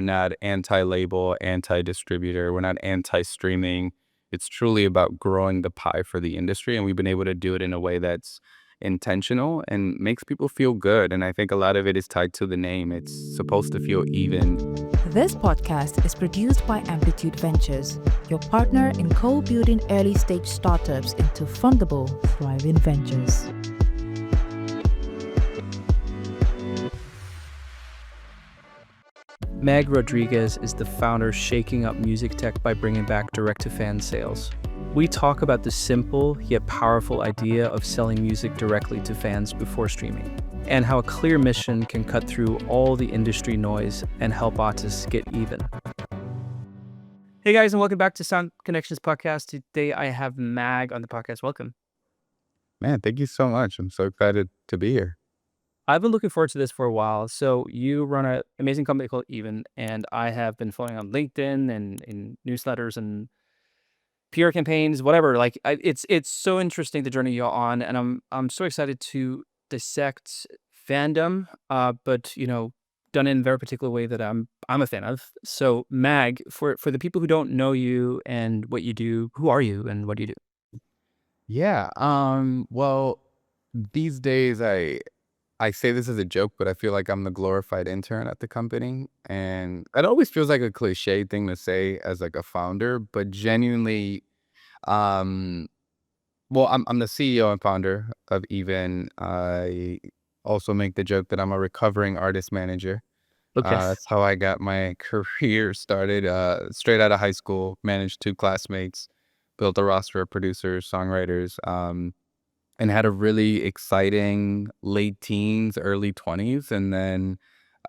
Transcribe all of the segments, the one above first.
We're not anti-label, anti-distributor. We're not anti-streaming. It's truly about growing the pie for the industry, and we've been able to do it in a way that's intentional and makes people feel good. And I think a lot of it is tied to the name. It's supposed to feel even. This podcast is produced by Amplitude Ventures, your partner in co-building early-stage startups into fundable, thriving ventures. Meg Rodriguez is the founder shaking up music tech by bringing back direct-to-fan sales. We talk about the simple yet powerful idea of selling music directly to fans before streaming, and how a clear mission can cut through all the industry noise and help artists get even. Hey guys, and welcome back to Sound Connections Podcast. Today I have Mag on the podcast. Welcome. Man, thank you so much. I'm so excited to be here. I've been looking forward to this for a while. So you run an amazing company called Even, and I have been following on LinkedIn and in newsletters and PR campaigns, whatever. It's so interesting the journey you're on, and I'm so excited to dissect Fandom, but done in a very particular way that I'm a fan of. So Mag, for the people who don't know you and what you do, who are you and what do you do? Yeah. Well, these days I say this as a joke, but I feel like I'm the glorified intern at the company. And it always feels like a cliche thing to say as like a founder, but genuinely, well, I'm the CEO and founder of Even. I also make the joke that I'm a recovering artist manager. Okay. That's how I got my career started. Straight out of high school, managed two classmates, built a roster of producers, songwriters, and had a really exciting late teens, early 20s. And then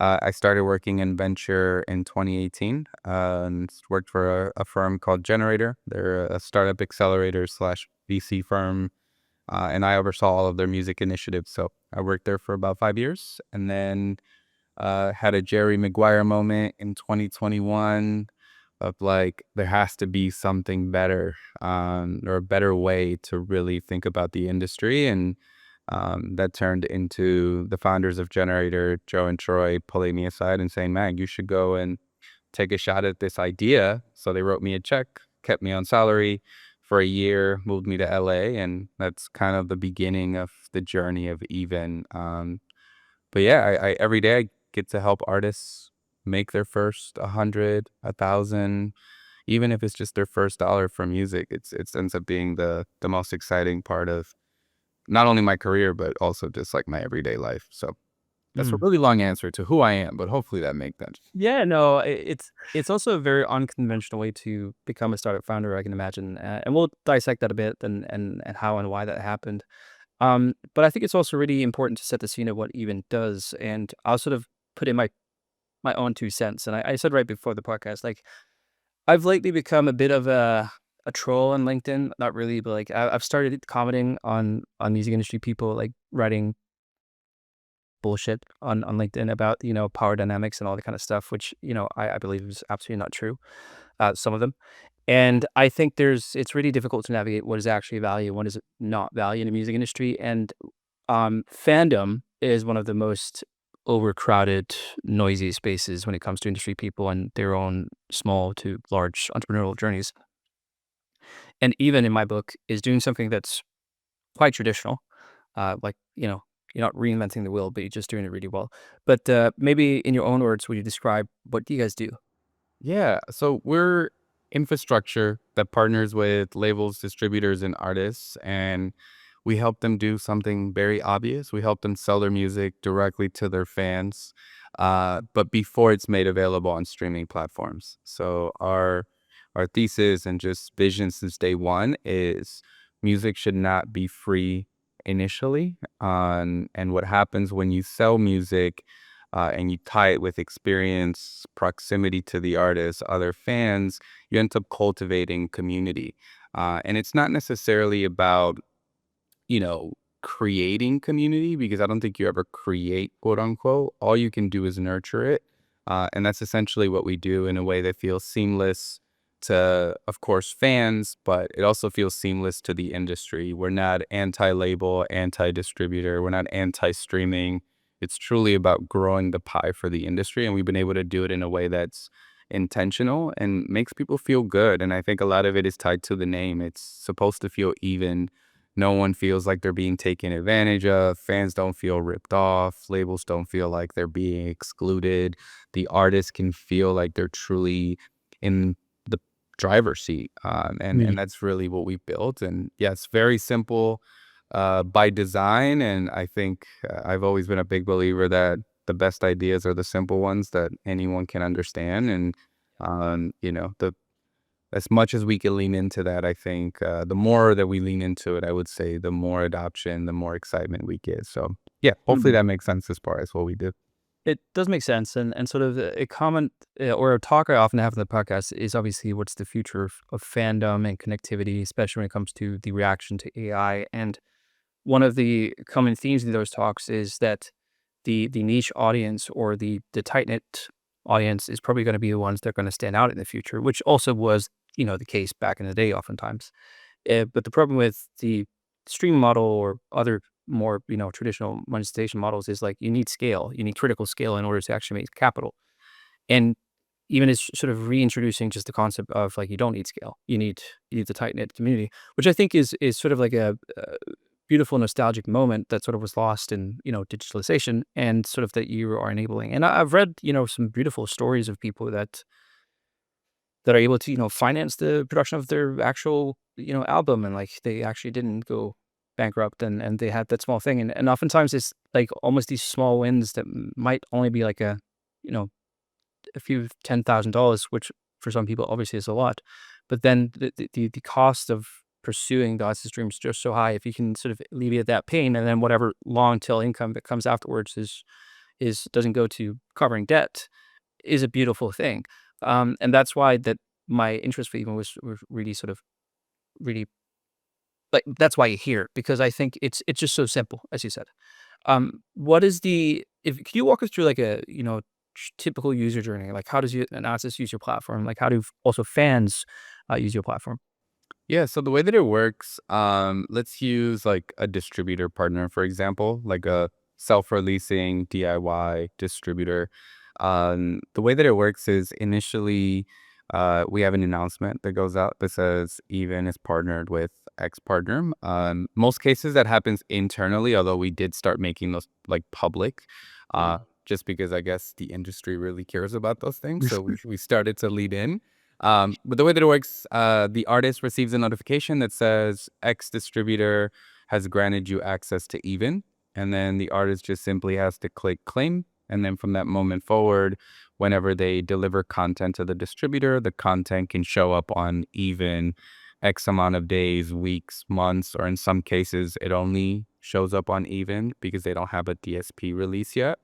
I started working in venture in 2018 and worked for a firm called Generator. They're a startup accelerator slash VC firm. And I oversaw all of their music initiatives. So I worked there for about 5 years and then had a Jerry Maguire moment in 2021 of like, there has to be something better or a better way to really think about the industry. And that turned into the founders of Generator, Joe and Troy, pulling me aside and saying, Mag, you should go and take a shot at this idea. So they wrote me a check, kept me on salary for a year, moved me to LA. And that's kind of the beginning of the journey of Even. But yeah, I every day I get to help artists make their first 100, 1,000, even if it's just their first dollar from music. It ends up being the most exciting part of not only my career, but also just like my everyday life. So that's a really long answer to who I am, but hopefully that makes sense. Yeah, no, it's also a very unconventional way to become a startup founder, I can imagine, and we'll dissect that a bit and how and why that happened. But I think it's also really important to set the scene of what Even does, and I'll sort of put in my own 2 cents. And I said right before the podcast, like I've lately become a bit of a troll on LinkedIn. Not really, but like I've started commenting on music industry people, like writing bullshit on LinkedIn about power dynamics and all that kind of stuff, which I believe is absolutely not true. Some of them. And I think it's really difficult to navigate what is actually value and what is not value in the music industry. And Fandom is one of the most overcrowded, noisy spaces when it comes to industry people and their own small to large entrepreneurial journeys. And Even in my book is doing something that's quite traditional. You're not reinventing the wheel, but you're just doing it really well. But maybe in your own words, would you describe what do you guys do? Yeah, so we're infrastructure that partners with labels, distributors, and artists, and we help them do something very obvious. We help them sell their music directly to their fans, but before it's made available on streaming platforms. So our thesis and just vision since day one is music should not be free initially. And what happens when you sell music and you tie it with experience, proximity to the artist, other fans, you end up cultivating community. And it's not necessarily about, creating community, because I don't think you ever create, quote unquote. All you can do is nurture it. And that's essentially what we do in a way that feels seamless to, of course, fans, but it also feels seamless to the industry. We're not anti-label, anti-distributor. We're not anti-streaming. It's truly about growing the pie for the industry, and we've been able to do it in a way that's intentional and makes people feel good. And I think a lot of it is tied to the name. It's supposed to feel even. No one feels like they're being taken advantage of. Fans don't feel ripped off. Labels don't feel like they're being excluded. The artists can feel like they're truly in the driver's seat. And Mm. that's really what we've built. And yeah, it's very simple by design. And I think I've always been a big believer that the best ideas are the simple ones that anyone can understand. And, the as much as we can lean into that, I think the more that we lean into it, I would say the more adoption, the more excitement we get. So, yeah, hopefully Mm. that makes sense as far as what we do. It does make sense, and sort of a comment or a talk I often have in the podcast is obviously what's the future of fandom and connectivity, especially when it comes to the reaction to AI. And one of the common themes in those talks is that the niche audience or the tight knit audience is probably going to be the ones that are going to stand out in the future, which also was the case back in the day, oftentimes. But the problem with the stream model or other more traditional monetization models is like you need scale, you need critical scale in order to actually make capital. And even it's sort of reintroducing just the concept of like you don't need scale, you need the tight knit community, which I think is sort of like a beautiful nostalgic moment that sort of was lost in digitalization and sort of that you are enabling. And I've read some beautiful stories of people that are able to, finance the production of their actual, album, and, like, they actually didn't go bankrupt, and they had that small thing, and oftentimes it's, like, almost these small wins that might only be, like, you know, a few $10,000, which for some people obviously is a lot, but then the cost of pursuing the artist dream is just so high. If you can sort of alleviate that pain, and then whatever long tail income that comes afterwards is doesn't go to covering debt, is a beautiful thing. And that's why that my interest for even was really sort of really like that's why you hear it, because I think it's just so simple, as you said. What is the if Can you walk us through like a typical user journey? Like how does an artist use your platform? Like how do also fans use your platform? Yeah, so the way that it works, let's use like a distributor partner, for example, like a self-releasing DIY distributor. The way that it works is initially we have an announcement that goes out that says Even is partnered with X partner. Most cases that happens internally, although we did start making those like public, just because I guess the industry really cares about those things. So we started to lead in. But the way that it works, the artist receives a notification that says X distributor has granted you access to Even. And then the artist just simply has to click claim. And then from that moment forward, whenever they deliver content to the distributor, the content can show up on Even X amount of days, weeks, months, or in some cases, it only shows up on Even because they don't have a DSP release yet.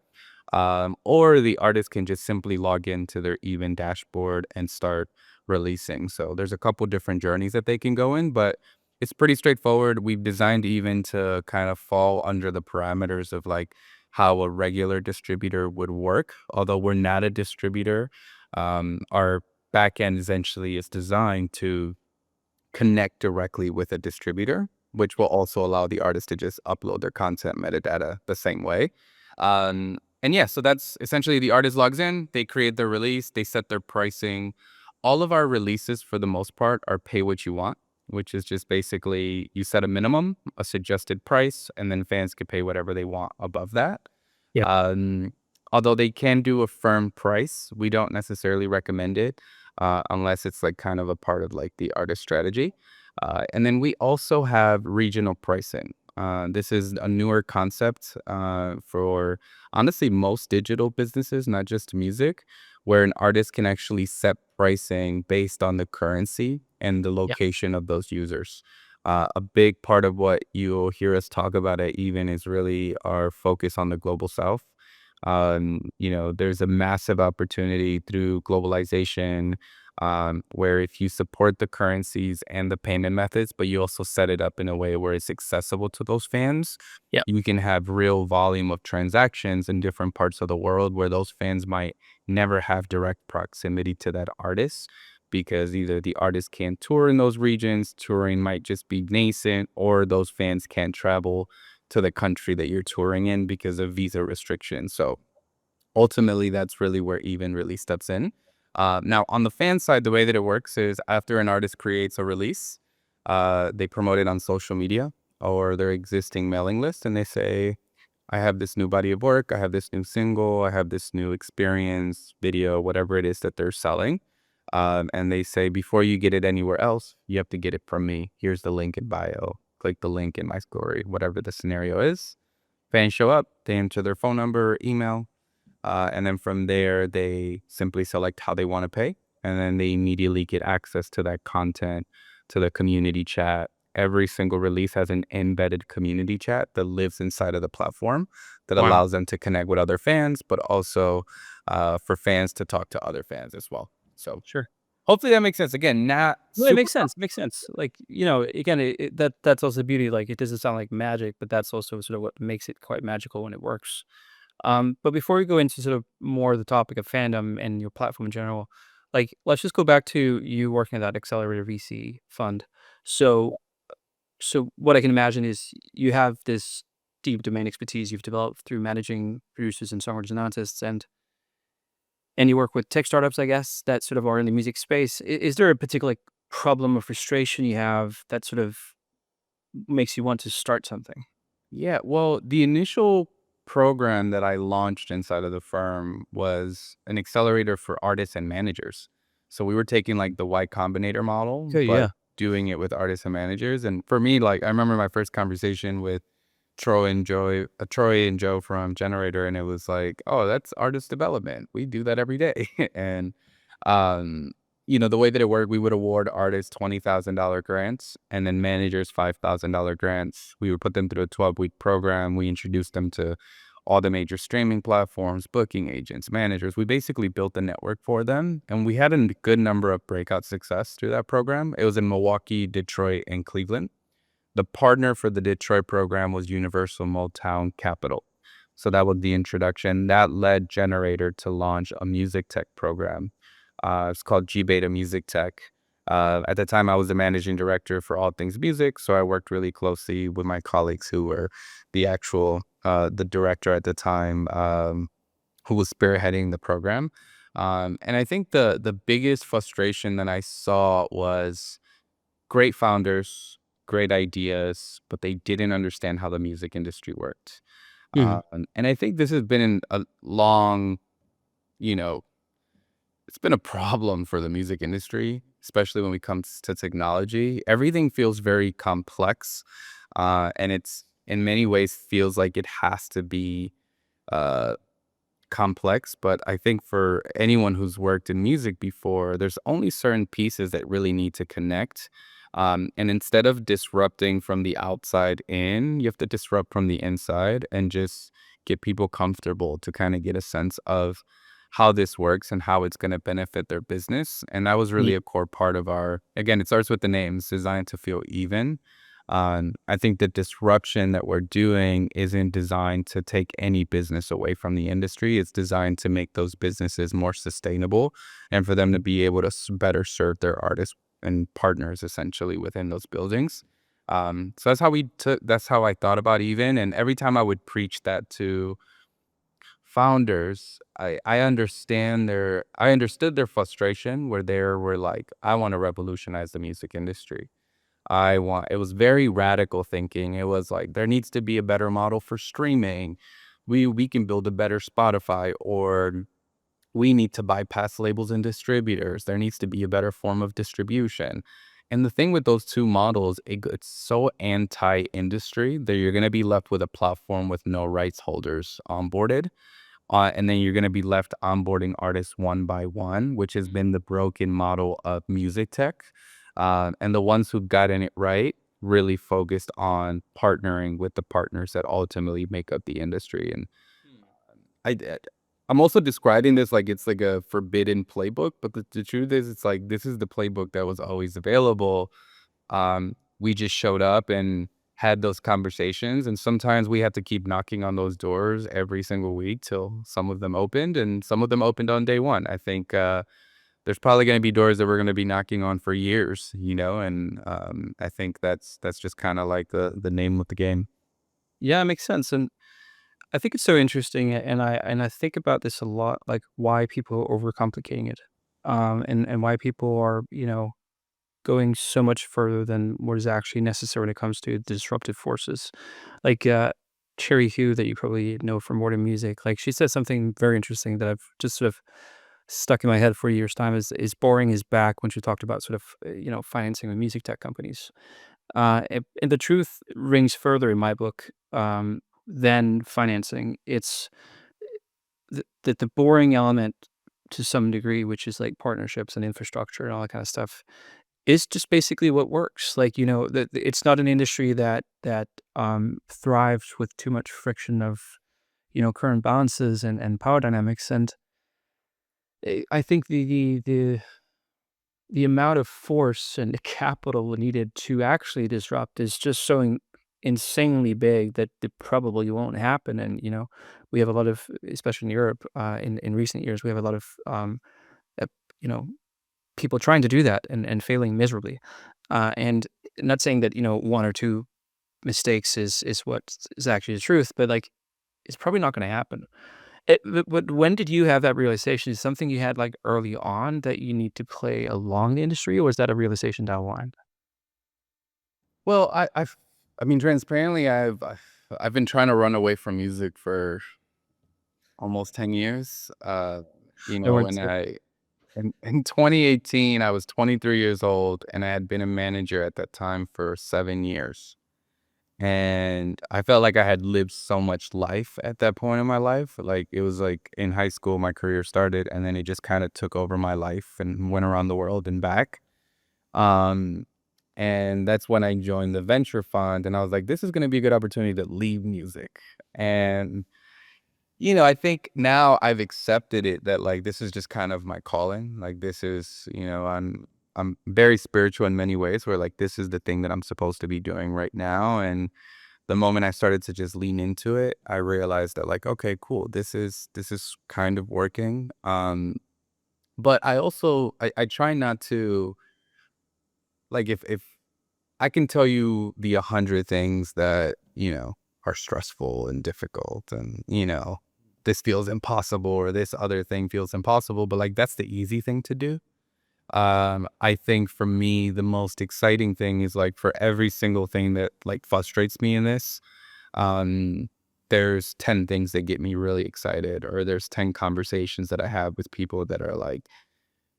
Or the artist can just simply log into their Even dashboard and start releasing. So there's a couple different journeys that they can go in, but it's pretty straightforward. We've designed Even to kind of fall under the parameters of like how a regular distributor would work. Although we're not a distributor, our backend essentially is designed to connect directly with a distributor, which will also allow the artist to just upload their content metadata the same way. And yeah, so that's essentially the artist logs in, they create their release, they set their pricing. All of our releases, for the most part, are pay what you want, which is just basically you set a minimum, a suggested price, and then fans can pay whatever they want above that. Yep. Um, Although they can do a firm price, we don't necessarily recommend it unless it's like kind of a part of like the artist strategy. And then we also have regional pricing. This is a newer concept for honestly most digital businesses, not just music, where an artist can actually set pricing based on the currency and the Yeah. location of those users. A big part of what you'll hear us talk about at Even is really our focus on the global south. There's a massive opportunity through globalization, where if you support the currencies and the payment methods, but you also set it up in a way where it's accessible to those fans, Yeah. you can have real volume of transactions in different parts of the world where those fans might never have direct proximity to that artist because either the artist can't tour in those regions, touring might just be nascent, or those fans can't travel to the country that you're touring in because of visa restrictions. So ultimately, that's really where Even really steps in. Now, on the fan side, the way that it works is after an artist creates a release, they promote it on social media or their existing mailing list, and they say, I have this new body of work, I have this new single, I have this new experience, video, whatever it is that they're selling. And they say, before you get it anywhere else, you have to get it from me. Here's the link in bio. Click the link in my story, whatever the scenario is. Fans show up, they enter their phone number, or email, and then from there, they simply select how they want to pay. And then they immediately get access to that content, to the community chat. Every single release has an embedded community chat that lives inside of the platform that Wow. allows them to connect with other fans, but also for fans to talk to other fans as well. So Sure. hopefully that makes sense. Again, not No, it super. makes sense, makes sense. Like, again, that's also the beauty, like, it doesn't sound like magic, but that's also sort of what makes it quite magical when it works. But before we go into sort of more the topic of fandom and your platform in general, like, let's just go back to you working at that accelerator VC fund. So so what I can imagine is you have this deep domain expertise you've developed through managing producers and songwriters and artists, and you work with tech startups, I guess, that sort of are in the music space. Is there a particular, like, problem or frustration you have that sort of makes you want to start something? Yeah, well, the initial program that I launched inside of the firm was an accelerator for artists and managers. So we were taking like the Y Combinator model, Okay, but yeah. doing it with artists and managers. And for me, like I remember my first conversation with Troy and Joe from Generator, and it was like, oh, that's artist development. We do that every day. And um, the way that it worked, we would award artists $20,000 grants and then managers $5,000 grants. We would put them through a 12-week program. We introduced them to all the major streaming platforms, booking agents, managers. We basically built a network for them, and we had a good number of breakout success through that program. It was in Milwaukee, Detroit, and Cleveland. The partner for the Detroit program was Universal Motown Capital. So that was the introduction. That led Generator to launch a music tech program. It's called G Beta Music Tech. At the time, I was the managing director for all things music, so I worked really closely with my colleagues who were the director at the time, who was spearheading the program. And I think the biggest frustration that I saw was great founders, great ideas, but they didn't understand how the music industry worked. Mhm. And I think this has been a long, you know, it's been a problem for the music industry, especially when it comes to technology. Everything feels very complex, and it's in many ways feels like it has to be uh, complex, but I think for anyone who's worked in music before, there's only certain pieces that really need to connect. And instead of disrupting from the outside in, you have to disrupt from the inside and just get people comfortable to kind of get a sense of how this works and how it's going to benefit their business. And that was Ye really a core part of again, it starts with the name, it's designed to feel even. I think the disruption that we're doing isn't designed to take any business away from the industry. It's designed to make those businesses more sustainable and for them to be able to better serve their artists and partners essentially within those buildings. So that's how I thought about Even. And every time I would preach that to founders, I understood their frustration where they were like, I want to revolutionize the music industry. It was very radical thinking. It was like, there needs to be a better model for streaming. We can build a better Spotify, or we need to bypass labels and distributors. There needs to be a better form of distribution. And the thing with those two models, it's so anti-industry that you're going to be left with a platform with no rights holders onboarded. And then you're going to be left onboarding artists one by one, which has been the broken model of music tech. And the ones who've gotten it right really focused on partnering with the partners that ultimately make up the industry. And I, I- I'm also describing this like it's like a forbidden playbook, but the truth is, it's like this is the playbook that was always available. We just showed up and had those conversations, and sometimes we had to keep knocking on those doors every single week till some of them opened, and some of them opened on day one. I think there's probably going to be doors that we're going to be knocking on for years, and I think that's just kind of like the name of the game. Yeah, it makes sense, and I think it's so interesting, and I think about this a lot, like why people are overcomplicating it, and why people are, going so much further than what is actually necessary when it comes to disruptive forces. Like Cherry Hugh, that you probably know from modern music, like she says something very interesting that I've just sort of stuck in my head for years' time. Is boring is back when she talked about sort of financing with music tech companies. And the truth rings further in my book than financing. It's the boring element to some degree, which is like partnerships and infrastructure and all that kind of stuff, is just basically what works. Like, it's not an industry that thrives with too much friction of, current balances and power dynamics. And I think the amount of force and capital needed to actually disrupt is just so insanely big that it probably won't happen. And, we have a lot of, especially in Europe, in recent years, we have a lot of, uh, you know, people trying to do that and failing miserably. And not saying that, one or two mistakes is what is actually the truth, but like it's probably not going to happen. But when did you have that realization? Is something you had like early on that you need to play along the industry, or was that a realization down the line? Well, I mean, transparently, I've been trying to run away from music for almost 10 years. No And words. in 2018, I was 23 years old, and I had been a manager at that time for 7 years. And I felt like I had lived so much life at that point in my life. Like it was like in high school, my career started, and then it just kind of took over my life and went around the world and back. Um, and that's when I joined the venture fund, and I was like, this is going to be a good opportunity to leave music. And I think now I've accepted it that like this is just kind of my calling. Like this is, I'm very spiritual in many ways where like this is the thing that I'm supposed to be doing right now. And the moment I started to just lean into it, I realized that like, okay, cool, this is kind of working. But I also I try not to like if I can tell you the 100 things that, are stressful and difficult and, this feels impossible or this other thing feels impossible, but like that's the easy thing to do. I think for me, the most exciting thing is like for every single thing that like frustrates me in this, um, there's 10 things that get me really excited, or there's 10 conversations that I have with people that are like,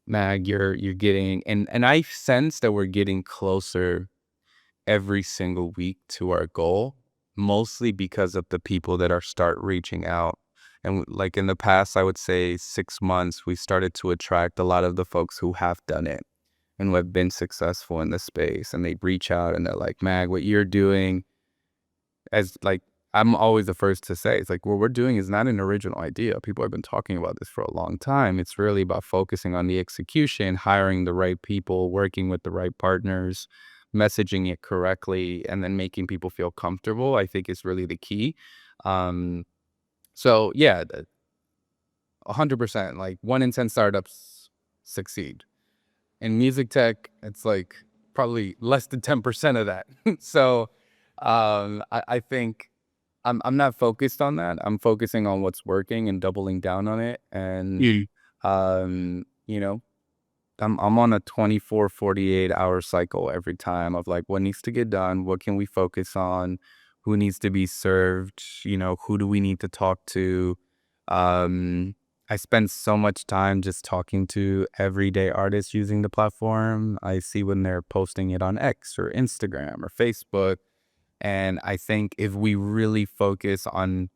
Mag, you're getting and I sense that we're getting closer every single week to our goal, mostly because of the people that are start reaching out. And like in the past, I would say 6 months, we started to attract a lot of the folks who have done it and who have been successful in the space. And they reach out and they're like, Mag, what you're doing as like I'm always the first to say, it's like what we're doing is not an original idea. People have been talking about this for a long time. It's really about focusing on the execution, hiring the right people, working with the right partners, messaging it correctly, and then making people feel comfortable, I think is really the key. Um, so yeah, 100%, like 1 in 10 startups succeed. In music tech, it's like probably less than 10% of that. So I think I'm not focused on that. I'm focusing on what's working and doubling down on it. And Mm. um, you know, I'm on a 24, 48 hour cycle every time of like what needs to get done, what can we focus on, who needs to be served, who do we need to talk to. Um, I spend so much time just talking to everyday artists using the platform. I see when they're posting it on X or Instagram or Facebook. And I think if we really focus on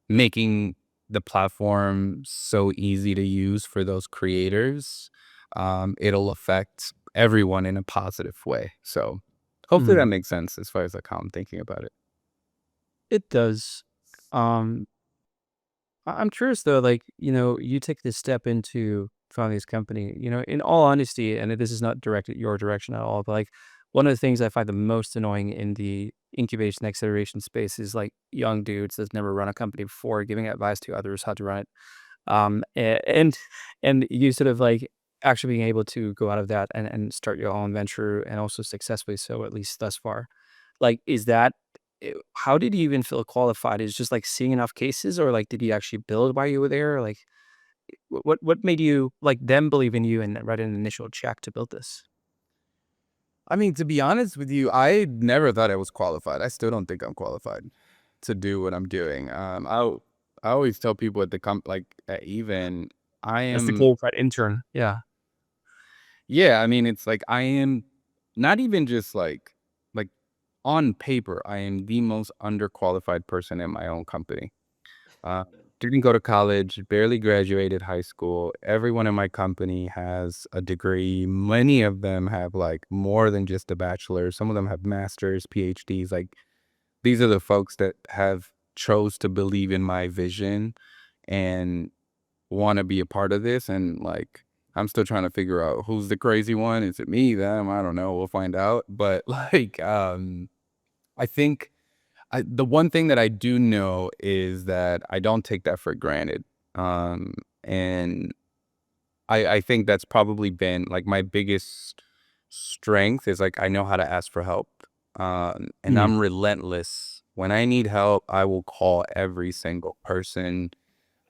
making the platform so easy to use for those creators, it'll affect everyone in a positive way. So hopefully that Mm. makes sense as far as like how I'm thinking about it. It does. Um, I'm curious though, like, you take this step into founding this company, in all honesty, and this is not directed your direction at all, but like one of the things I find the most annoying in the incubation acceleration space is like young dudes that's never run a company before giving advice to others how to run it. And you sort of like actually being able to go out of that and start your own venture and also successfully so, at least thus far. Like, is that how did you even feel qualified? Is just like seeing enough cases, or like did you actually build while you were there? Like what made you like them believe in you and write an initial check to build this? I mean, to be honest with you, I never thought I was qualified. I still don't think I'm qualified to do what I'm doing. I always tell people at the like at even I As the am. glorified intern. Yeah. Yeah, I mean, it's like I am not even just like on paper, I am the most underqualified person in my own company. Uh, didn't go to college, barely graduated high school. Everyone in my company has a degree. Many of them have like more than just a bachelor. Some of them have masters, PhDs. Like these are the folks that have chose to believe in my vision and want to be a part of this. And like I'm still trying to figure out who's the crazy one. Is it me, them? I don't know. We'll find out. But like I think the one thing that I do know is that I don't take that for granted. And I think that's probably been like my biggest strength is like I know how to ask for help. And Mm. I'm relentless. When I need help, I will call every single person.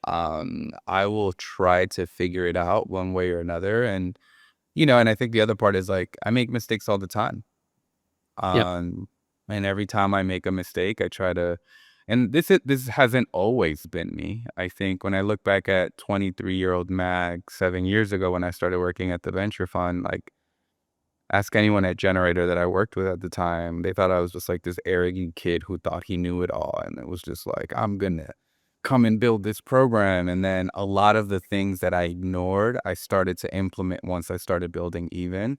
I will try to figure it out one way or another. And, and I think the other part is like I make mistakes all the time. Yep. Um, and every time I make a mistake, I try to and this hasn't always been me. I think when I look back at 23-year-old Mag 7 years ago when I started working at the venture fund, like, ask anyone at Generator that I worked with at the time, they thought I was just, like, this arrogant kid who thought he knew it all, and it was just like, "I'm gonna come and build this program," and then a lot of the things that I ignored, I started to implement once I started building Even.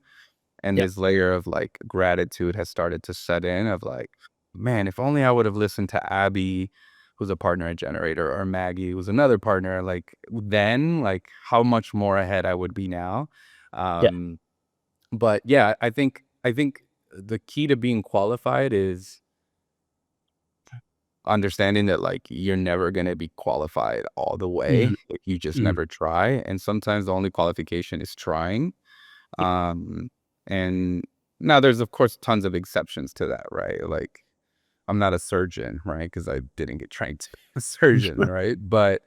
And Yep. this layer of, like, gratitude has started to set in of, like, "Man, if only I would have listened to Abby, who's a partner at Generator, or Maggie, who's another partner, like, then, like, how much more ahead I would be now." Yeah. Um, but, yeah, I think the key to being qualified is understanding that, like, you're never gonna be qualified all the Mhm. way if you just Mhm. never try, and sometimes the only qualification is trying. Yep. Um, and now there's of course tons of exceptions to that, right? Like I'm not a surgeon, right? Because I didn't get trained to be a surgeon, right? But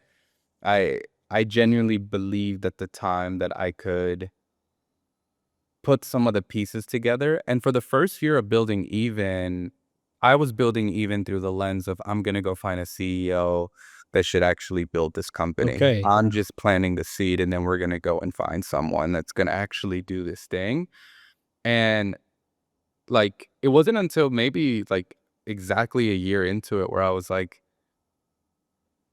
I I genuinely believed at the time that I could put some of the pieces together. And for the first year of building Even, I was building Even through the lens of I'm gonna go find a CEO that should actually build this company. Okay. I'm just planting the seed and then we're gonna go and find someone that's gonna actually do this thing. And, like, it wasn't until maybe, like, exactly a year into it where I was like,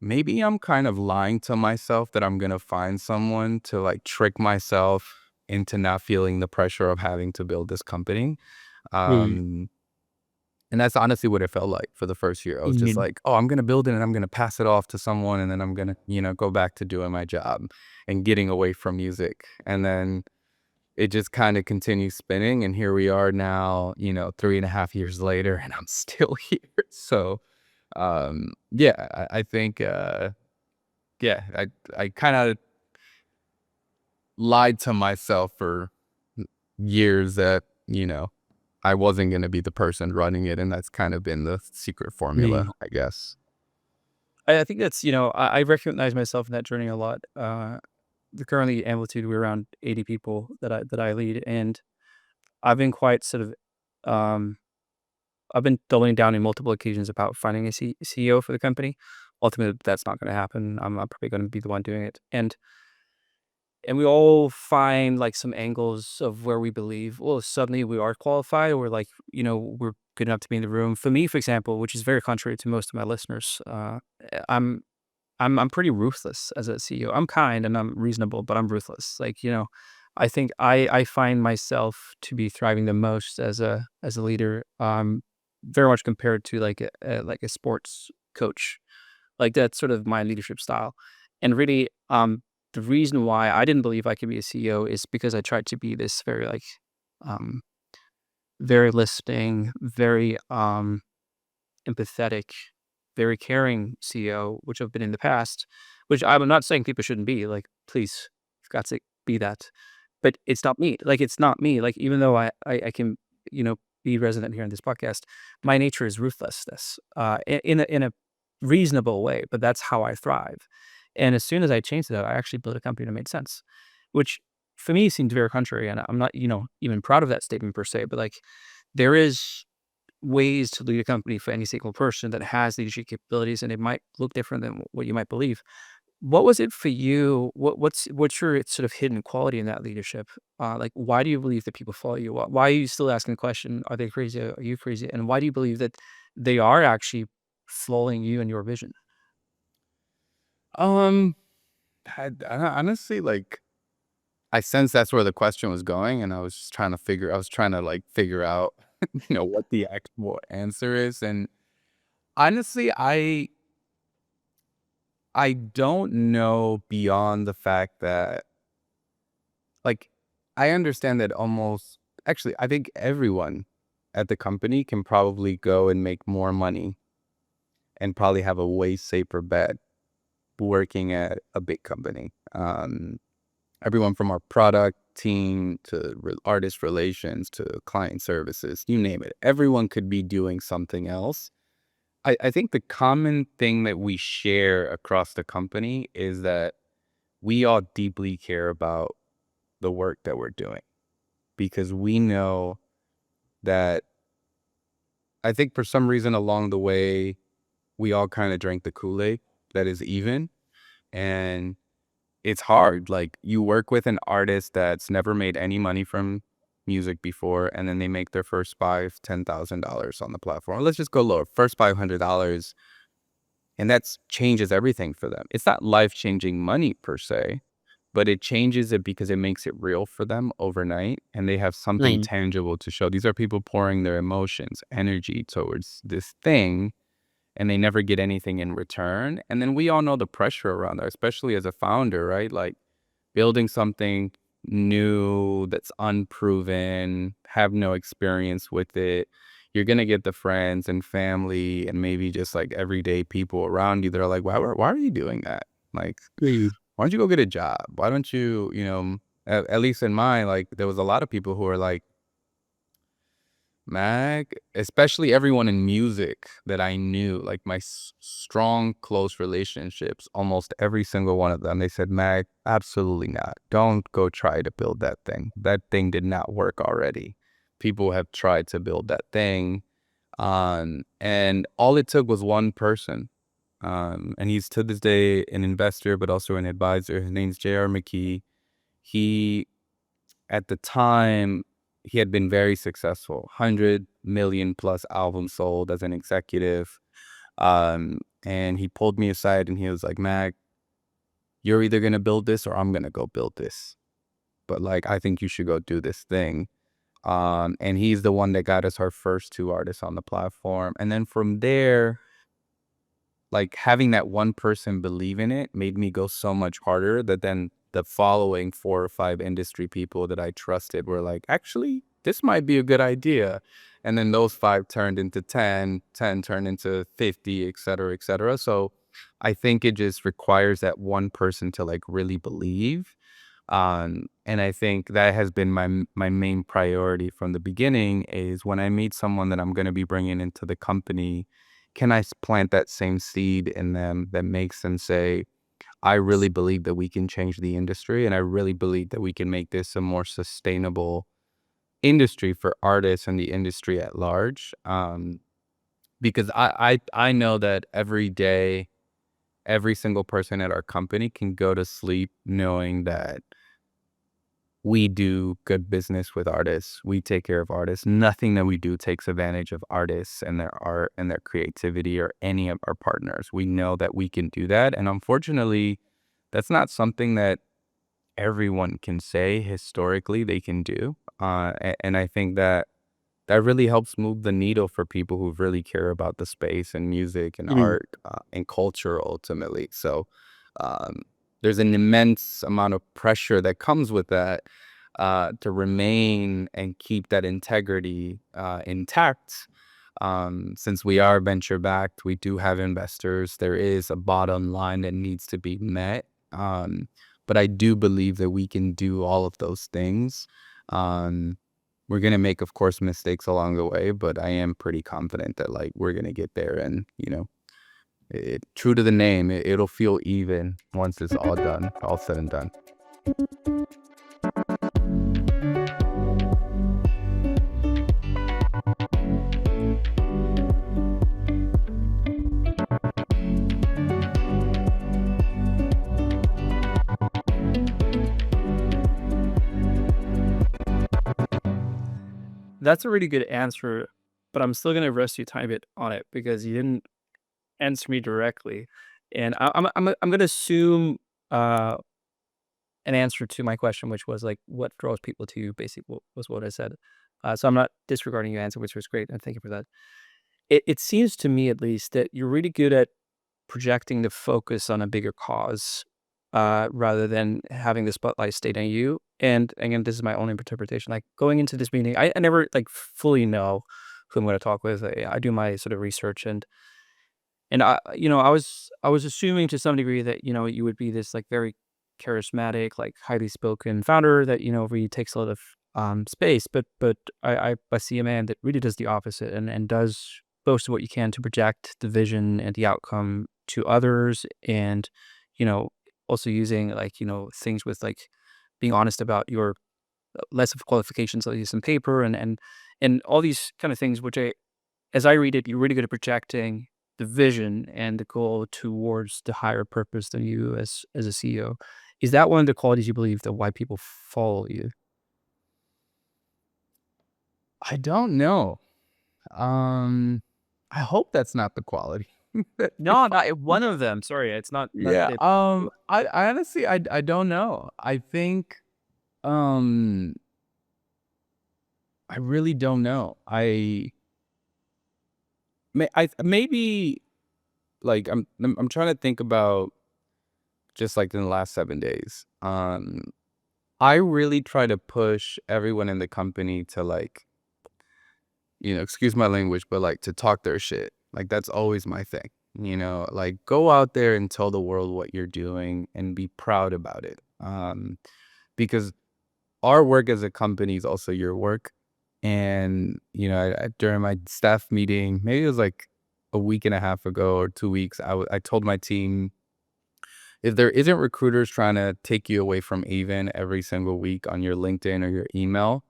"Maybe I'm kind of lying to myself that I'm gonna find someone to, like, trick myself into not feeling the pressure of having to build this company." Mm. Um, and that's honestly what it felt like for the first year. I was just Mhm. like, "Oh, I'm gonna build it and I'm gonna pass it off to someone, and then I'm gonna, go back to doing my job and getting away from music." And then it just kinda continues spinning, and here we are now, 3.5 years later, and I'm still here. So, yeah, I think, yeah, I kinda lied to myself for years that, I wasn't gonna be the person running it, and that's kind of been the secret formula, Mm. I guess. I think that's, I recognize myself in that journey a lot. The currently Amplitude, we're around 80 people that I lead, and I've been quite sort of, um I've been doubling down in multiple occasions about finding a CEO for the company. Ultimately, that's not gonna happen. I'm probably gonna be the one doing it, and we all find, like, some angles of where we believe, well, suddenly we are qualified, or, like, we're good enough to be in the room. For me, for example, which is very contrary to most of my listeners, I'm I'm pretty ruthless as a CEO. I'm kind and I'm reasonable, but I'm ruthless. Like, I think I find myself to be thriving the most as a leader, very much compared to like a sports coach. Like that's sort of my leadership style. And really, the reason why I didn't believe I could be a CEO is because I tried to be this very um, very listening, very empathetic, very caring CEO, which I've been in the past, which I'm not saying people shouldn't be, like, please, you've got to be that. But it's not me. Like, it's not me. Like, even though I can, you know, be resonant here in this podcast. My nature is ruthlessness, in a reasonable way, but that's how I thrive. And as soon as I changed that, I actually built a company that made sense, which for me seemed very contrary. And I'm not, even proud of that statement per se, but like there is ways to lead a company for any single person that has leadership capabilities, and it might look different than what you might believe. What was it for you? What's your sort of hidden quality in that leadership? Like, why do you believe that people follow you? Why are you still asking the question, are they crazy? Are you crazy? And why do you believe that they are actually following you and your vision? Um, I honestly, like, I sense that's where the question was going, and I was trying to, like, figure out, what the actual answer is, and honestly, I don't know beyond the fact that, like, I understand that actually, I think everyone at the company can probably go and make more money and probably have a way safer bet working at a big company. Everyone from our product team to artist relations to client services, you name it. Everyone could be doing something else. I think the common thing that we share across the company is that we all deeply care about the work that we're doing because we know that I think for some reason along the way, we all kind of drank the Kool-Aid that is even. And it's hard. Like you work with an artist that's never made any money from music before, and then they make their first $10,000 on the platform. Let's just go lower. First $500, and that's changes everything for them. It's not life-changing money per se, but it changes it because it makes it real for them overnight, and they have something Mm. tangible to show. These are people pouring their emotions, energy towards this thing, and they never get anything in return. And then we all know the pressure around that, especially as a founder, right? Like building something new that's unproven, have no experience with it. You're gonna get the friends and family and maybe just like everyday people around you that are like, why are you doing that? Like, Mm. why don't you go get a job? Why don't you, at least in mine, like there was a lot of people who are like, Mag, especially everyone in music that I knew, like my strong, close relationships, almost every single one of them, they said, Mag, absolutely not. Don't go try to build that thing. That thing did not work already. People have tried to build that thing. And all it took was one person. And he's to this day an investor, but also an advisor. His name's J.R. McKee. He at the time, he had been very successful, 100 million plus albums sold as an executive. And he pulled me aside and he was like, Mag, you're either going to build this or I'm going to go build this. But like, I think you should go do this thing. And he's the one that got us our first two artists on the platform. And then from there, like having that one person believe in it made me go so much harder that then the following 4 or 5 industry people that I trusted were like, actually, this might be a good idea. And then those 5 turned into 10, 10 turned into 50, et cetera, et cetera. So I think it just requires that one person to like really believe. And I think that has been my main priority from the beginning is when I meet someone that I'm going to be bringing into the company, can I plant that same seed in them that makes them say, I really believe that we can change the industry, and I really believe that we can make this a more sustainable industry for artists and the industry at large. Because I know that every day, every single person at our company can go to sleep knowing that we do good business with artists. We take care of artists. Nothing that we do takes advantage of artists and their art and their creativity or any of our partners. We know that we can do that. And unfortunately, that's not something that everyone can say historically they can do. And I think that that really helps move the needle for people who really care about the space and music and Mm. art and culture ultimately. So um, there's an immense amount of pressure that comes with that to remain and keep that integrity intact. Since we are venture backed, we do have investors. There is a bottom line that needs to be met. But I do believe that we can do all of those things. Um, We're gonna make, of course, mistakes along the way, but I am pretty confident that like we're gonna get there, and true to the name, it'll feel even once it's all done, all said and done. That's a really good answer, but I'm still gonna rest you a tiny bit on it because you didn't answer me directly, and I'm gonna assume uh, an answer to my question, which was like, what draws people to you? Basically, was what I said. So I'm not disregarding your answer, which was great, and thank you for that. It seems to me, at least, that you're really good at projecting the focus on a bigger cause, rather than having the spotlight stayed on you. And again, this is my own interpretation. Like going into this meeting, I never like fully know who I'm going to talk with. I do my sort of research, and I was assuming to some degree that you would be this like very charismatic, like highly spoken founder that really takes a lot of space. But I see a man that really does the opposite and does most of what you can to project the vision and the outcome to others, and you know also using like things with like being honest about your less of qualifications, like some paper and all these kind of things, which as I read it, you're really good at projecting the vision and the goal towards the higher purpose than you as a CEO. Is that one of the qualities you believe that why people follow you? I don't know. Um, I hope that's not the quality that they No, not follow. one of them. Sorry, it's not Yeah. that. I honestly I don't know. I think um I really don't know. Maybe like I'm trying to think about just like in the last 7 days. I really try to push everyone in the company to like, excuse my language, but like to talk their shit. Like that's always my thing. Like go out there and tell the world what you're doing and be proud about it. Because our work as a company is also your work. And, during my staff meeting, maybe it was like a week and a half ago or 2 weeks, I told my team, if there isn't recruiters trying to take you away from Avon every single week on your LinkedIn or your email,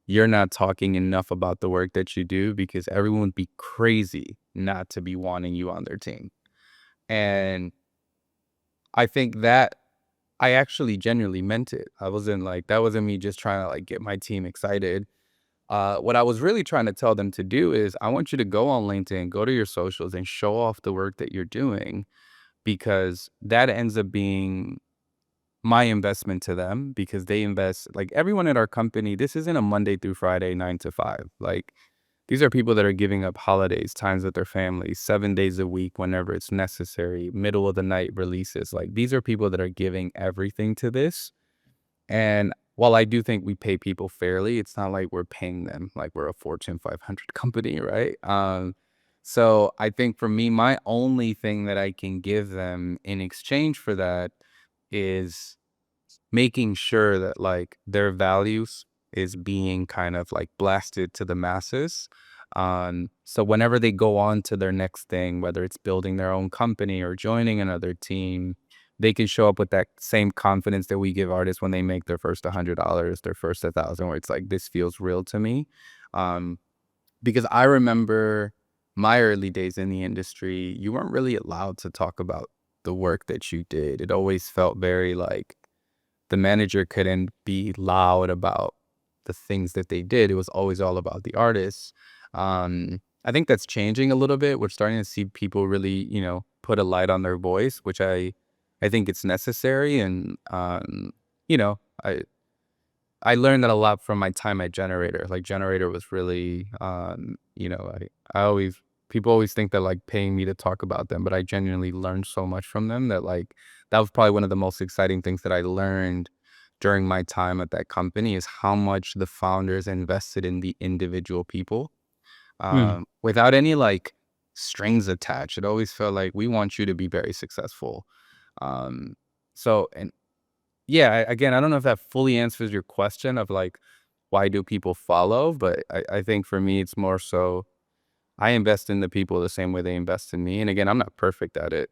you're not talking enough about the work that you do because everyone would be crazy not to be wanting you on their team. And I think that I actually genuinely meant it. I wasn't like, that wasn't me just trying to like get my team excited. What I was really trying to tell them to do is I want you to go on LinkedIn, go to your socials and show off the work that you're doing because that ends up being my investment to them because they invest like everyone at our company. This isn't a Monday through Friday, 9 to 5. Like these are people that are giving up holidays, times with their families, 7 days a week, whenever it's necessary, middle of the night releases. Like these are people that are giving everything to this. And while I do think we pay people fairly, it's not like we're paying them like we're a Fortune 500 company, right? So I think for me, my only thing that I can give them in exchange for that is making sure that like their values is being kind of like blasted to the masses. So whenever they go on to their next thing, whether it's building their own company or joining another team, they can show up with that same confidence that we give artists when they make their first $100, their first 1,000, where it's like, this feels real to me. Um, because I remember my early days in the industry, you weren't really allowed to talk about the work that you did. It always felt very like the manager couldn't be loud about the things that they did. It was always all about the artists. I think that's changing a little bit. We're starting to see people really, put a light on their voice, which I think it's necessary. And you know, I learned that a lot from my time at Generator. Like Generator was really, I always people always think that like paying me to talk about them, but I genuinely learned so much from them that like that was probably one of the most exciting things that I learned during my time at that company is how much the founders invested in the individual people, Hmm. without any like strings attached. It always felt like we want you to be very successful. And yeah, again, I don't know if that fully answers your question of like why do people follow? But I think for me, it's more so I invest in the people the same way they invest in me. And again, I'm not perfect at it.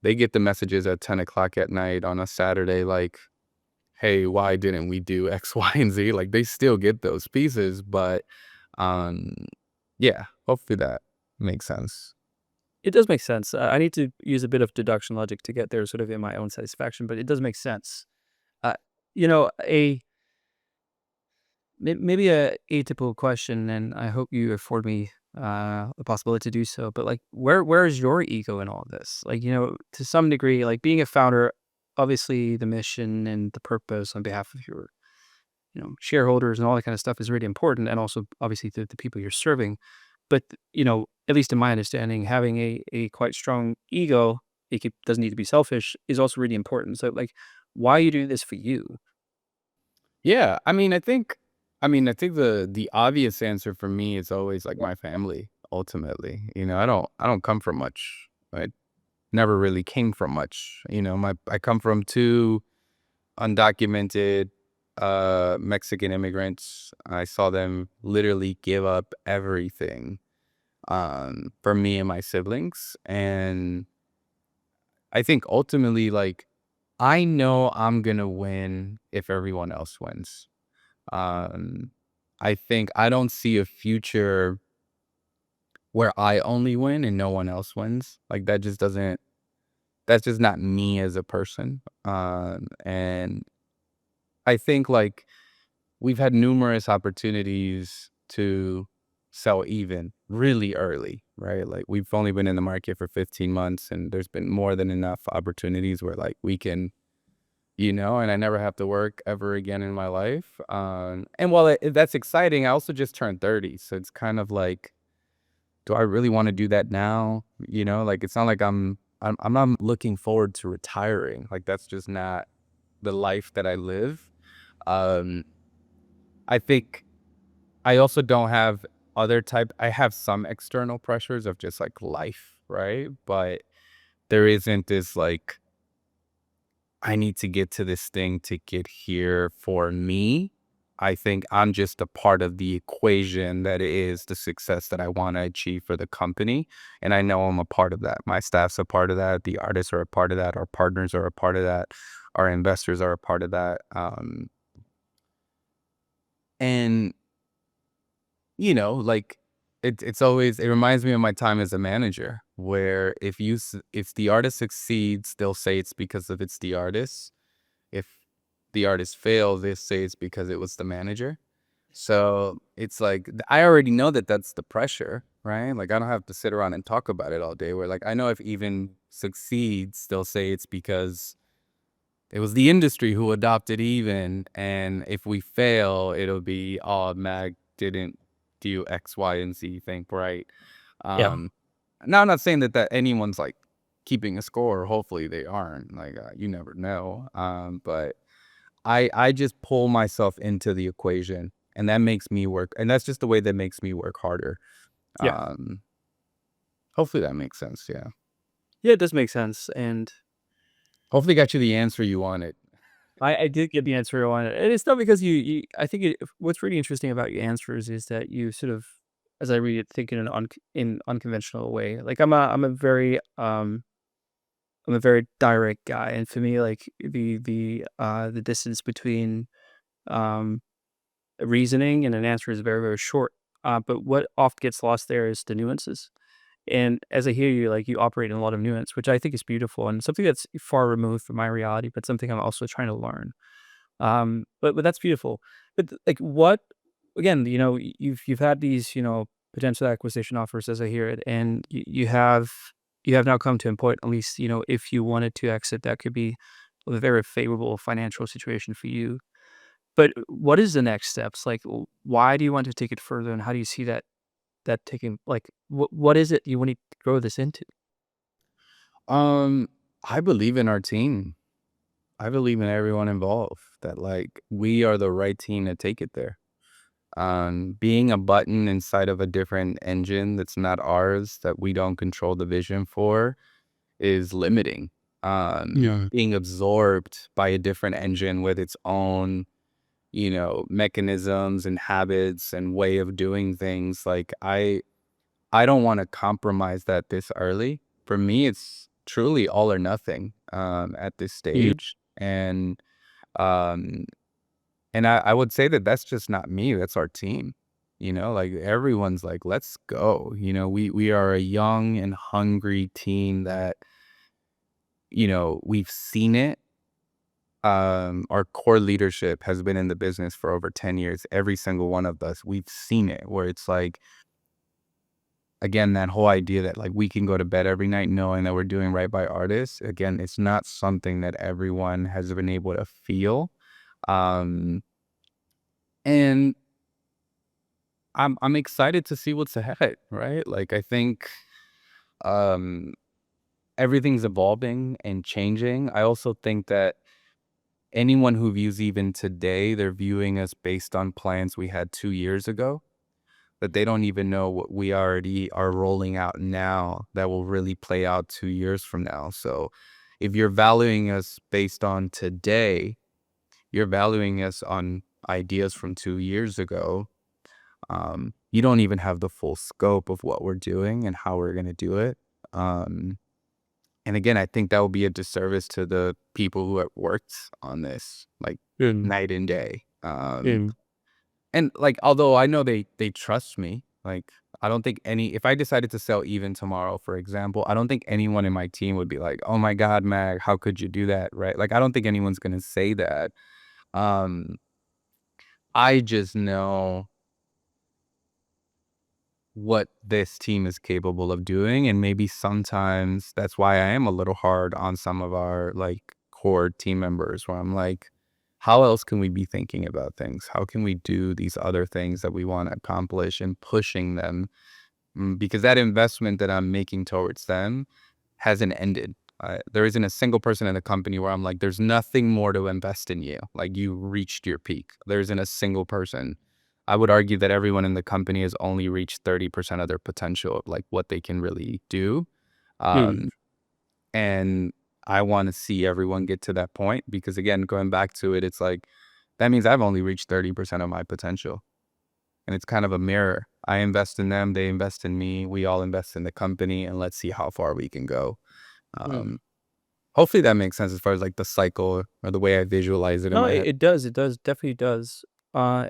They get the messages at 10 o'clock at night on a Saturday, like, hey, why didn't we do X, Y, and Z? Like they still get those pieces, but um, yeah, hopefully that makes sense. It does make sense. I need to use a bit of deduction logic to get there sort of in my own satisfaction, but it does make sense. Uh, a maybe a atypical question, and I hope you afford me the possibility to do so. But like, where is your ego in all this? Like, to some degree, like being a founder, obviously the mission and the purpose on behalf of your shareholders and all that kind of stuff is really important, and also obviously the people you're serving. But at least in my understanding, having a quite strong ego, doesn't need to be selfish, is also really important. So like, why are you doing this for you? Yeah, I think the obvious answer for me is always like my family. Ultimately, I don't come from much. I never really came from much. I come from two undocumented Mexican immigrants. I saw them literally give up everything for me and my siblings. And I think ultimately, like, I know I'm gonna win if everyone else wins. Um, I think I don't see a future where I only win and no one else wins. Like that's just not me as a person. And I think like we've had numerous opportunities to sell even really early, right? Like we've only been in the market for 15 months and there's been more than enough opportunities where like we can, and I never have to work ever again in my life. And while that's exciting, I also just turned 30. So it's kind of like, do I really want to do that now? Like it's not like I'm not looking forward to retiring. Like that's just not the life that I live. Um, I think I also don't have I have some external pressures of just like life, right? But there isn't this like, I need to get to this thing to get here for me. I think I'm just a part of the equation that is the success that I want to achieve for the company. And I know I'm a part of that. My staff's a part of that. The artists are a part of that. Our partners are a part of that. Our investors are a part of that. And like it reminds me of my time as a manager where if the artist succeeds, they'll say it's because of it's the artist. If the artist fails, they say it's because it was the manager. So it's like I already know that that's the pressure, right? Like I don't have to sit around and talk about it all day. Where like I know if even succeeds, they'll say it's because it was the industry who adopted even, and if we fail, it'll be, "Oh, Mag didn't do X, Y, and Z thing right." Yeah. Um, Now I'm not saying that anyone's, like, keeping a score, hopefully they aren't, like, you never know, but I just pull myself into the equation, and that makes me work and that's just the way that makes me work harder. Yeah. Um, Hopefully that makes sense, yeah. Yeah, it does make sense. And Hopefully got you the answer you wanted. I did get the answer I wanted. And it's not because I think what's really interesting about your answers is that you sort of, as I read it, think in an unconventional way. Like I'm a very direct guy. And for me, like the distance between um reasoning and an answer is very, very short. But what often gets lost there is the nuances. And as I hear you, like you operate in a lot of nuance, which I think is beautiful and something that's far removed from my reality, but something I'm also trying to learn. But that's beautiful. But like, what again? You've had these potential acquisition offers, as I hear it, and you have now come to a point. At least if you wanted to exit, that could be a very favorable financial situation for you. But what is the next steps? Like, why do you want to take it further, and how do you see that taking? Like, what is it you want to grow this into? Um, I believe in our team. I believe in everyone involved that like we are the right team to take it there. Being a button inside of a different engine that's not ours, that we don't control the vision for, is limiting. Yeah. Being absorbed by a different engine with its own mechanisms and habits and way of doing things. Like I don't want to compromise that this early. For me, it's truly all or nothing at this Mm, stage. Um, and I would say that that's just not me. That's our team. Like everyone's like, let's go. We are a young and hungry team that, we've seen it. Our core leadership has been in the business for over 10 years. Every single one of us, we've seen it where it's like, again, that whole idea that like we can go to bed every night knowing that we're doing right by artists. Again, it's not something that everyone has been able to feel. Um, and I'm excited to see what's ahead, right? Like I think um everything's evolving and changing. I also think that anyone who views even today, they're viewing us based on plans we had 2 years ago, that they don't even know what we already are rolling out now that will really play out 2 years from now. So if you're valuing us based on today, you're valuing us on ideas from 2 years ago. You don't even have the full scope of what we're doing and how we're going to do it. Um, and again, I think that would be a disservice to the people who have worked on this, like mm, night and day. mm, And like, although I know they trust me, like I don't think if I decided to sell even tomorrow, for example, I don't think anyone in my team would be like, "Oh my God, Mag, how could you do that?" Right? Like, I don't think anyone's gonna say that. Um, I just know what this team is capable of doing, and maybe sometimes that's why I am a little hard on some of our like core team members, where I'm like, how else can we be thinking about things? How can we do these other things that we want to accomplish and pushing them? Because that investment that I'm making towards them hasn't ended. There isn't a single person in the company where I'm like, there's nothing more to invest in you. Like you reached your peak. There isn't a single person. I would argue that everyone in the company has only reached 30% of their potential of like what they can really do. mm, Um, and I want to see everyone get to that point because again, going back to it, it's like, that means I've only reached 30% of my potential. And it's kind of a mirror. I invest in them, they invest in me, we all invest in the company, and let's see how far we can go. mm. Um, Hopefully that makes sense as far as like the cycle or the way I visualize it in No, my head. it does, definitely does. Uh,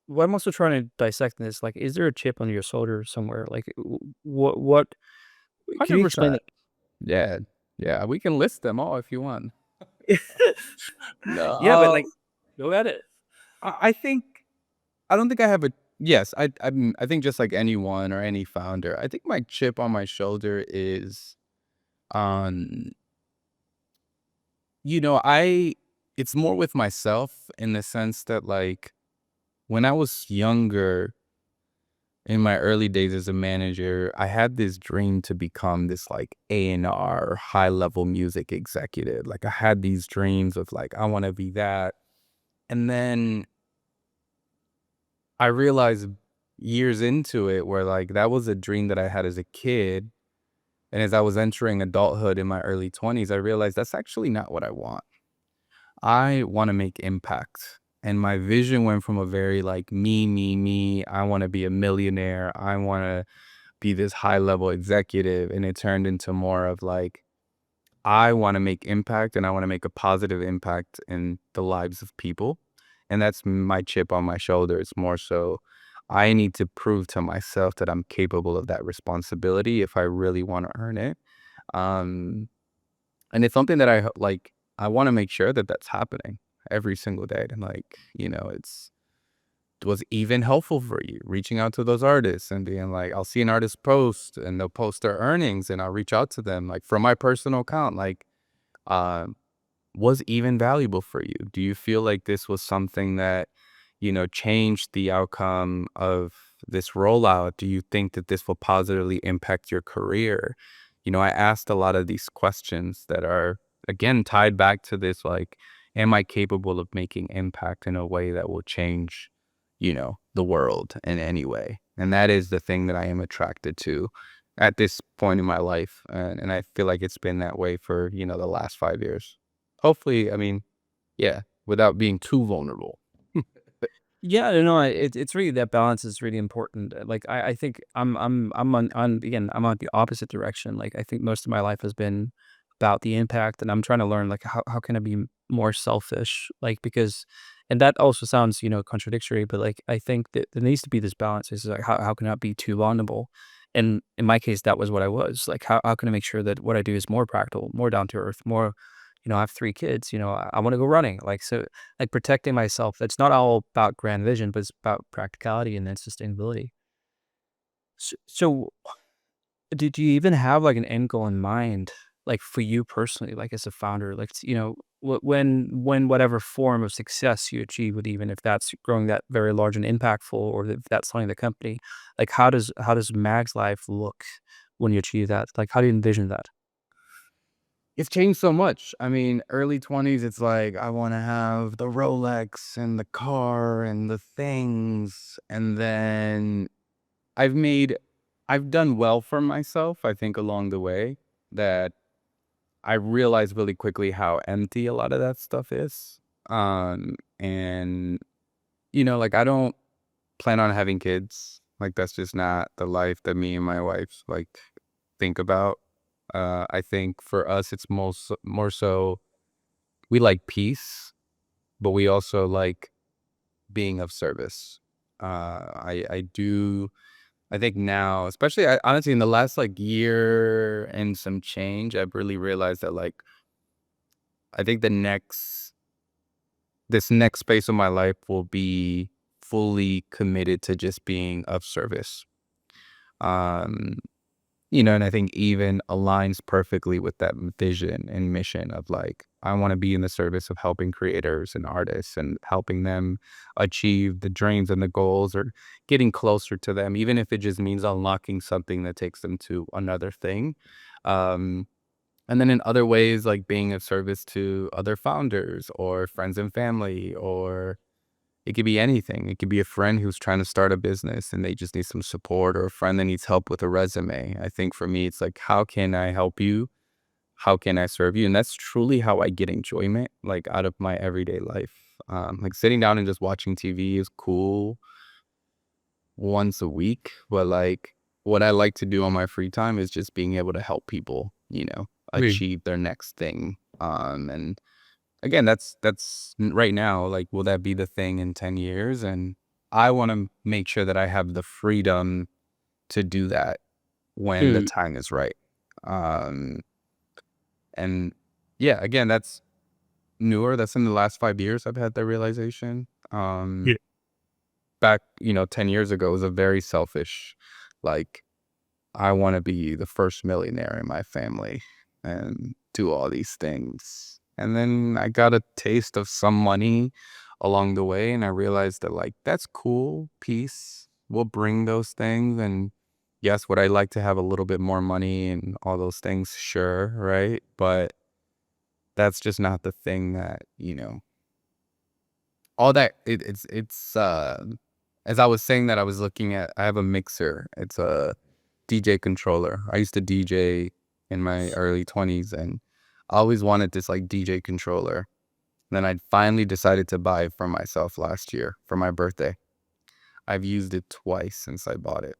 what I'm also trying to dissect in this, like, is there a chip on your shoulder somewhere? Like, what? Can you explain 100%. Yeah. Yeah. We can list them all if you want. it? No. Yeah, but like, go at it. I think, I don't think I have a, yes, I think just like anyone or any founder, I think my chip on my shoulder is on, it's more with myself in the sense that like, when I was younger, in my early days as a manager, I had this dream to become this like A&R high level music executive. Like I had these dreams of like, I want to be that. And then I realized years into it where like that was a dream that I had as a kid. And as I was entering adulthood in my early 20s, I realized that's actually not what I want. I want to make impact. And my vision went from a very like me. I want to be a millionaire. I want to be this high level executive. And it turned into more of like, I want to make impact and I want to make a positive impact in the lives of people. And that's my chip on my shoulder. It's more so I need to prove to myself that I'm capable of that responsibility if I really want to earn it. Um, and it's something that I want to make sure that that's happening every single day. And like, it's was even helpful for you reaching out to those artists and being like, I'll see an artist post and they'll post their earnings and I'll reach out to them. Like from my personal account, like, um, was even valuable for you? Do you feel like this was something that, changed the outcome of this rollout? Do you think that this will positively impact your career? I asked a lot of these questions that are, again, tied back to this, like, am I capable of making impact in a way that will change, the world in any way? And that is the thing that I am attracted to at this point in my life. And I feel like it's been that way for, the last 5 years. Hopefully, I mean, yeah, without being too vulnerable. Yeah, no, it's really that balance is really important. Like I think I'm on again, I'm on the opposite direction. Like I think most of my life has been about the impact, and I'm trying to learn like how can I be more selfish? Like because and that also sounds, contradictory, but like I think that there needs to be this balance. Is like how can I not be too vulnerable? And in my case, that was what I was. Like how can I make sure that what I do is more practical, more down to earth, more, I have 3 kids, I want to go running. Like so like protecting myself. It's not all about grand vision, but it's about practicality and then sustainability. So did you even have like an end goal in mind, like for you personally, like as a founder, like when whatever form of success you achieve, with even if that's growing that very large and impactful, or if that's selling the company, like how does Mag's life look when you achieve that? Like how do you envision that? It's changed so much. I mean, early 20s, it's like I want to have the Rolex and the car and the things. And then I've made, I've done well for myself, I think, along the way, that I realized really quickly how empty a lot of that stuff is. And, like I don't plan on having kids. Like that's just not the life that me and my wife like think about. I think for us, it's most more so we like peace, but we also like being of service. I do. I think now, especially honestly in the last like year and some change, I've really realized that like I think this next phase of my life will be fully committed to just being of service. Um, and I think even aligns perfectly with that vision and mission of like, I want to be in the service of helping creators and artists and helping them achieve the dreams and the goals or getting closer to them, even if it just means unlocking something that takes them to another thing. Um, and then in other ways, like being of service to other founders or friends and family, or it could be anything. It could be a friend who's trying to start a business and they just need some support, or a friend that needs help with a resume. I think for me, it's like, how can I help you? How can I serve you? And that's truly how I get enjoyment, like out of my everyday life. Like sitting down and just watching TV is cool once a week, but like what I like to do on my free time is just being able to help people, Oui. achieve their next thing. And again, that's right now, like, will that be the thing in 10 years? And I wanna make sure that I have the freedom to do that when the Mm, time is right. Um, and yeah, again, that's newer. That's in the last 5 years I've had that realization. yeah. Back, 10 years ago, it was a very selfish, like, I wanna be the first millionaire in my family and do all these things. And then I got a taste of some money along the way, and I realized that, like, that's cool, peace will bring those things, and yes, would I like to have a little bit more money and all those things? Sure, right? But that's just not the thing that, all that as I was saying that, I was looking at I have a mixer. It's a DJ controller. I used to DJ in my early 20s, and I always wanted this like DJ controller. Then I finally decided to buy it for myself last year for my birthday. I've used it twice since I bought it.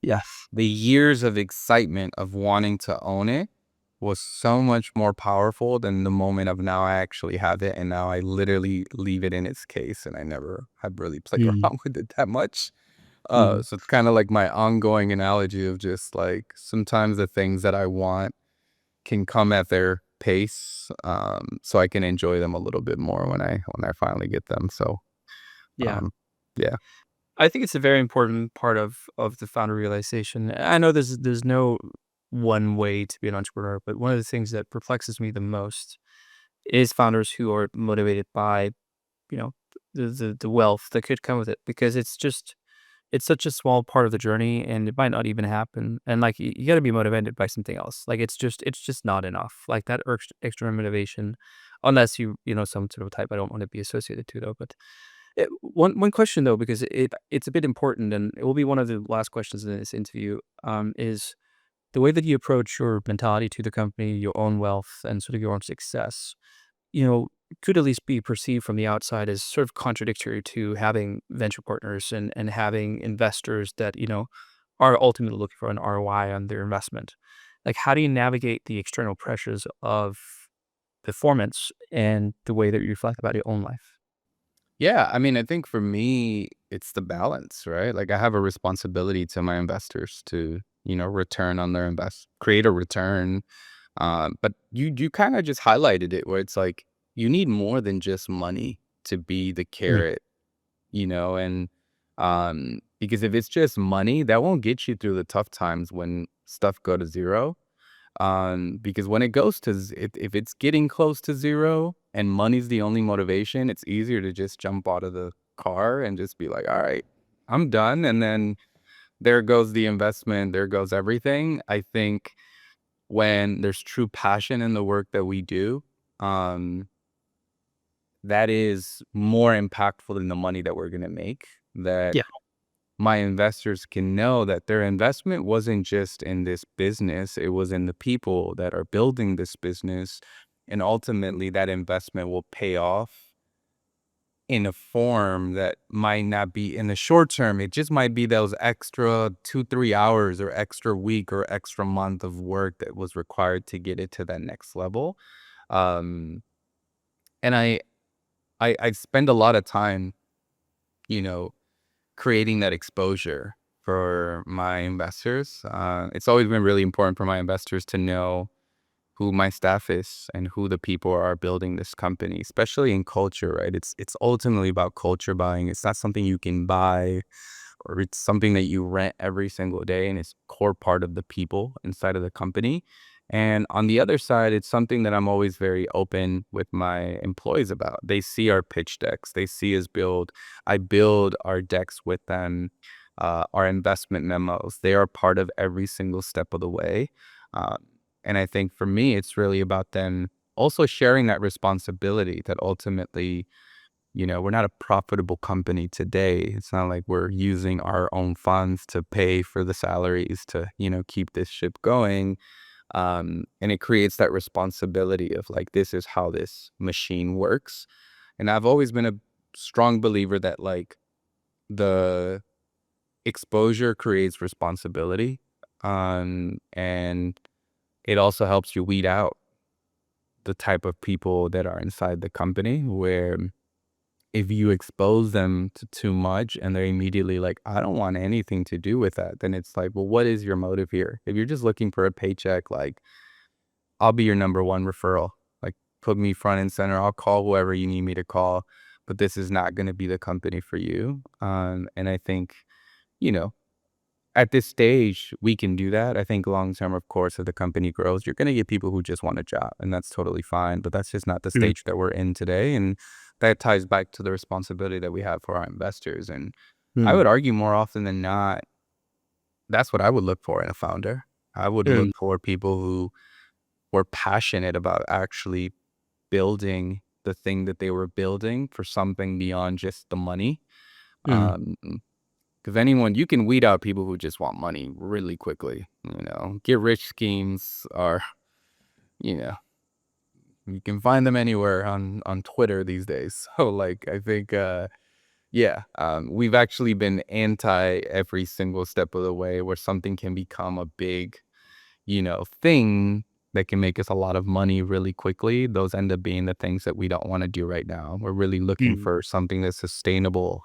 Yes. The years of excitement of wanting to own it was so much more powerful than the moment of now I actually have it, and now I literally leave it in its case, and I never have really played Mm, around with it that much. mm. So it's kind of like my ongoing analogy of just like sometimes the things that I want can come at their pace, so I can enjoy them a little bit more when I finally get them. So, Yeah. um, yeah. I think it's a very important part of the founder realization. I know there's no one way to be an entrepreneur, but one of the things that perplexes me the most is founders who are motivated by, you know, the wealth that could come with it, because it's such a small part of the journey, and it might not even happen. And like you got to be motivated by something else. Like it's just not enough. Like that extra motivation, unless you know some sort of type I don't want to be associated to though. But one question though, because it's a bit important, and it will be one of the last questions in this interview. Is the way that you approach your mentality to the company, your own wealth, and sort of your own success. You know, could at least be perceived from the outside as sort of contradictory to having venture partners and having investors that, are ultimately looking for an ROI on their investment. Like, how do you navigate the external pressures of performance and the way that you reflect about your own life? Yeah, I mean, I think for me, it's the balance, right? Like I have a responsibility to my investors to, return on their create a return. But you kind of just highlighted it where it's like you need more than just money to be the Mm, carrot, and because if it's just money, that won't get you through the tough times when stuff go to zero. Because when it goes to if it's getting close to zero and money's the only motivation, it's easier to just jump out of the car and just be like, all right, I'm done. And then there goes the investment, there goes everything. I think when there's true passion in the work that we do, um, that is more impactful than the money that we're gonna make. That yeah. my investors can know that their investment wasn't just in this business, it was in the people that are building this business. And ultimately, that investment will pay off in a form that might not be in the short term. It just might be those extra 2, 3 hours or extra week or extra month of work that was required to get it to that next level. Um, and I spend a lot of time, you know, creating that exposure for my investors. It's always been really important for my investors to know who my staff is and who the people are building this company, especially in culture, right? It's ultimately about culture buying. It's not something you can buy or it's something that you rent every single day and it's core part of the people inside of the company. And on the other side, it's something that I'm always very open with my employees about. They see our pitch decks, they see us build. I build our decks with them, our investment memos. They are part of every single step of the way. Um, and I think for me, it's really about them also sharing that responsibility that ultimately, we're not a profitable company today. It's not like we're using our own funds to pay for the salaries to, keep this ship going. And it creates that responsibility of like, this is how this machine works. And I've always been a strong believer that like the exposure creates responsibility. And it also helps you weed out the type of people that are inside the company where if you expose them to too much and they're immediately like, I don't want anything to do with that, then it's like, well, what is your motive here? If you're just looking for a paycheck, like, I'll be your number one referral. Like, put me front and center. I'll call whoever you need me to call, but this is not going to be the company for you. And I think, you know, at this stage, we can do that. I think long term, of course, as the company grows, you're going to get people who just want a job, and that's totally fine. But that's just not the Mm, stage that we're in today. And that ties back to the responsibility that we have for our investors. And I mm, would argue more often than not, that's what I would look for in a founder. I would mm, look for people who were passionate about actually building the thing that they were building for something beyond just the money. mm. Um, Because anyone, you can weed out people who just want money really quickly. Get rich schemes are, you know, you can find them anywhere on Twitter these days. So like, I think, yeah, we've actually been anti every single step of the way where something can become a big, thing that can make us a lot of money really quickly. Those end up being the things that we don't want to do right now. We're really looking Mm, for something that's sustainable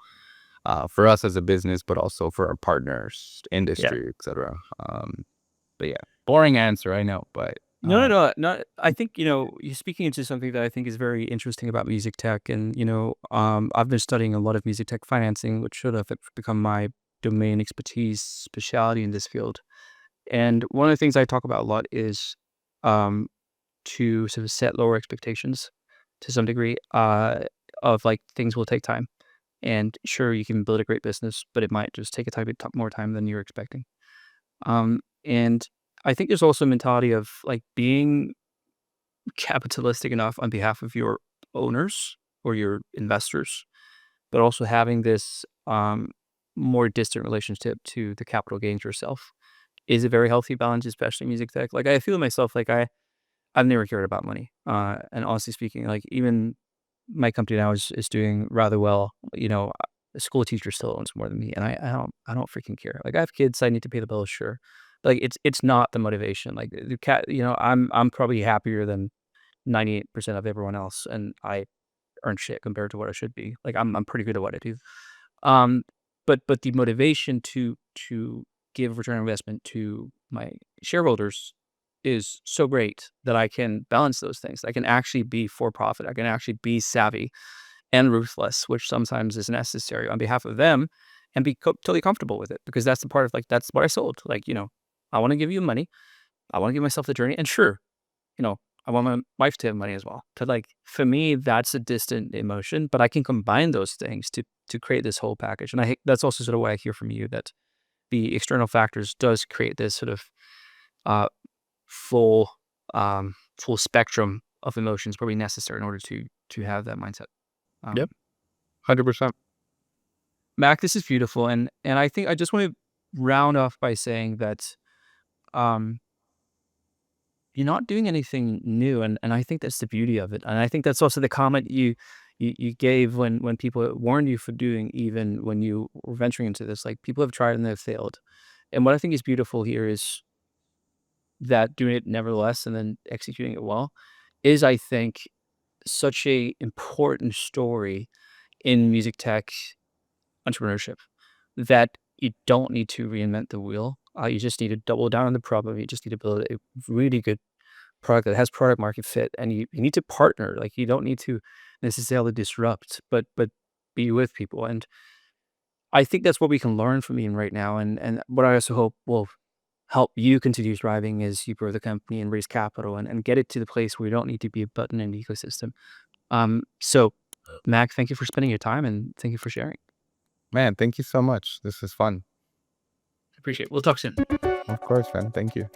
for us as a business, but also for our partners, yeah. industry, etc. But yeah, boring answer, I know, but No, no, no, no. I think, you're speaking into something that I think is very interesting about music tech. And, I've been studying a lot of music tech financing, which should have become my domain expertise specialty in this field. And one of the things I talk about a lot is um, to sort of set lower expectations to some degree of like things will take time. And sure, you can build a great business, but it might just take a time, more time than you're expecting. And I think there's also a mentality of like being capitalistic enough on behalf of your owners or your investors, but also having this more distant relationship to the capital gains yourself is a very healthy balance, especially in music tech. Like I feel myself like I've never cared about money. And honestly speaking, like even my company now is doing rather well. A school teacher still owns more than me, and I don't freaking care. Like, I have kids, I need to pay the bills, sure. But, like, it's not the motivation. Like, the cat I'm probably happier than 98% of everyone else, and I earn shit compared to what I should be. Like, I'm pretty good at what I do. Um, but the motivation to give return on investment to my shareholders is so great that I can balance those things. I can actually be for profit. I can actually be savvy and ruthless, which sometimes is necessary on behalf of them, and be totally comfortable with it, because that's the part of, like, that's what I sold. Like, I want to give you money. I want to give myself the journey, and sure, you know, I want my wife to have money as well. To, like, for me, that's a distant emotion, but I can combine those things to create this whole package. And that's also sort of what I hear from you, that the external factors does create this sort of uh, full full spectrum of emotions probably necessary in order to have that mindset. Yep. Um, 100%. Mac, this is beautiful, and I think I just want to round off by saying that um, you're not doing anything new, and I think that's the beauty of it, and I think that's also the comment you gave when people warned you for doing, even when you were venturing into this. Like, people have tried and they've failed, and what I think is beautiful here is that doing it nevertheless and then executing it well is, I think, such a important story in music tech entrepreneurship, that you don't need to reinvent the wheel. You just need to double down on the problem. You just need to build a really good product that has product market fit, and you need to partner. Like, you don't need to necessarily disrupt, but be with people. And I think that's what we can learn from Ian right now. And what I also hope will help you continue thriving as you grow the company and raise capital, and get it to the place where you don't need to be a button in the ecosystem. So Mac, thank you for spending your time, and thank you for sharing. Man, thank you so much. This is fun. Appreciate it. We'll talk soon. Of course, man. Thank you.